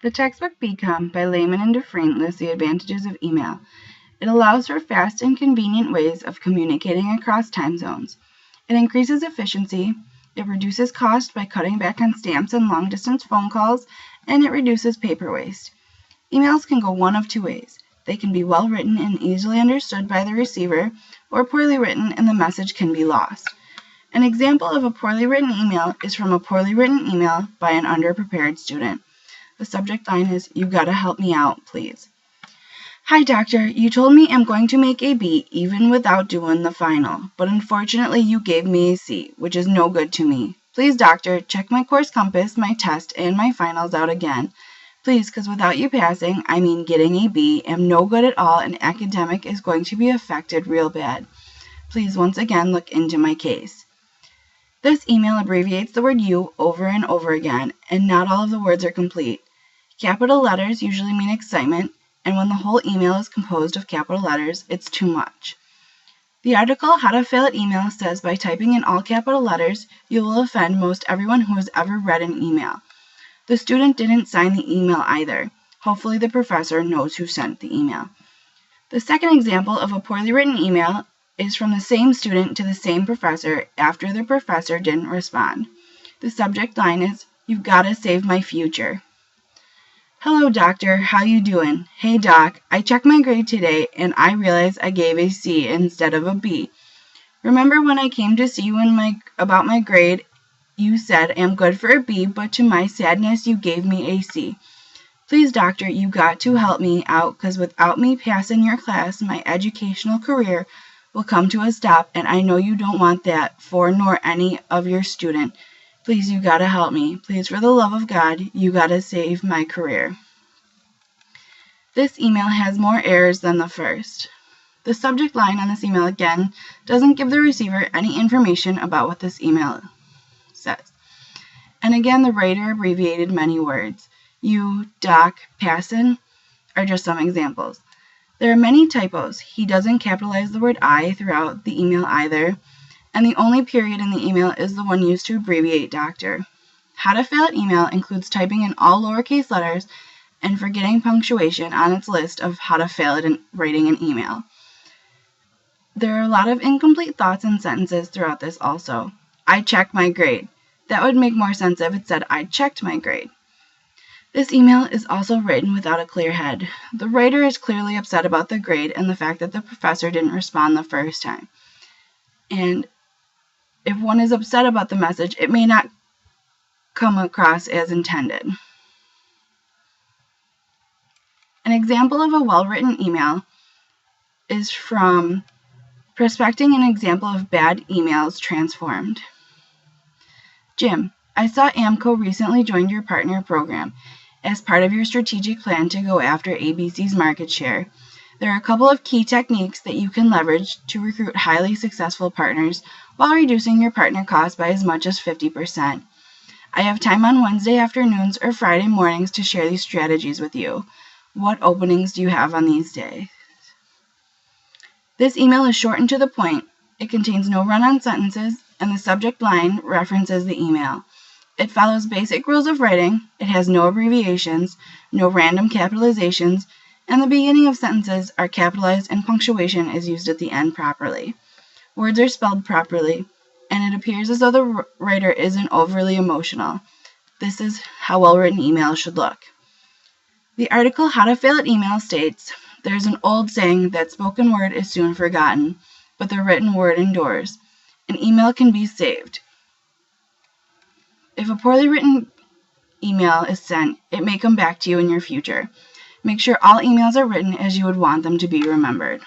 The textbook BCom by Lehman and Dufresne lists the advantages of email. It allows for fast and convenient ways of communicating across time zones. It increases efficiency, it reduces cost by cutting back on stamps and long-distance phone calls, and it reduces paper waste. Emails can go one of two ways. They can be well written and easily understood by the receiver, or poorly written and the message can be lost. An example of a poorly written email is from a poorly written email by an underprepared student. The subject line is, "You gotta help me out, please." "Hi doctor, you told me I'm going to make a B even without doing the final, but unfortunately you gave me a C, which is no good to me. Please doctor, check my course compass, my test, and my finals out again. Please, because without you passing, I mean getting a B, am no good at all and academic is going to be affected real bad. Please once again look into my case." This email abbreviates the word "you" over and over again, and not all of the words are complete. Capital letters usually mean excitement, and when the whole email is composed of capital letters, it's too much. The article How to Fail at Email says by typing in all capital letters, you will offend most everyone who has ever read an email. The student didn't sign the email either. Hopefully the professor knows who sent the email. The second example of a poorly written email is from the same student to the same professor after the professor didn't respond. The subject line is, "You've gotta save my future." "Hello doctor, how you doing? Hey doc, I checked my grade today and I realized I gave a C instead of a B. Remember when I came to see you about my grade, you said I'm good for a B, but to my sadness you gave me a C. Please doctor, you got to help me out because without me passing your class, my educational career will come to a stop and I know you don't want that for nor any of your student. Please, you gotta help me. Please, for the love of God, you gotta save my career." This email has more errors than the first. The subject line on this email again doesn't give the receiver any information about what this email says. And again, the writer abbreviated many words. You, doc, passin' are just some examples. There are many typos. He doesn't capitalize the word I throughout the email either. And the only period in the email is the one used to abbreviate doctor. How to Fail at Email includes typing in all lowercase letters and forgetting punctuation on its list of how to fail at writing an email. There are a lot of incomplete thoughts and sentences throughout this also. I checked my grade. That would make more sense if it said I checked my grade. This email is also written without a clear head. The writer is clearly upset about the grade and the fact that the professor didn't respond the first time. And if one is upset about the message, it may not come across as intended. An example of a well-written email is from Prospecting an Example of Bad Emails Transformed. Jim, I saw AMCO recently joined your partner program as part of your strategic plan to go after ABC's market share. There are a couple of key techniques that you can leverage to recruit highly successful partners while reducing your partner cost by as much as 50%. I have time on Wednesday afternoons or Friday mornings to share these strategies with you. What openings do you have on these days? This email is short and to the point. It contains no run-on sentences, and the subject line references the email. It follows basic rules of writing. It has no abbreviations, no random capitalizations, and the beginning of sentences are capitalized and punctuation is used at the end properly. Words are spelled properly, and it appears as though the writer isn't overly emotional. This is how well-written emails should look. The article How to Fail at Email states, "There's an old saying that spoken word is soon forgotten, but the written word endures. An email can be saved. If a poorly written email is sent, it may come back to you in your future. Make sure all emails are written as you would want them to be remembered."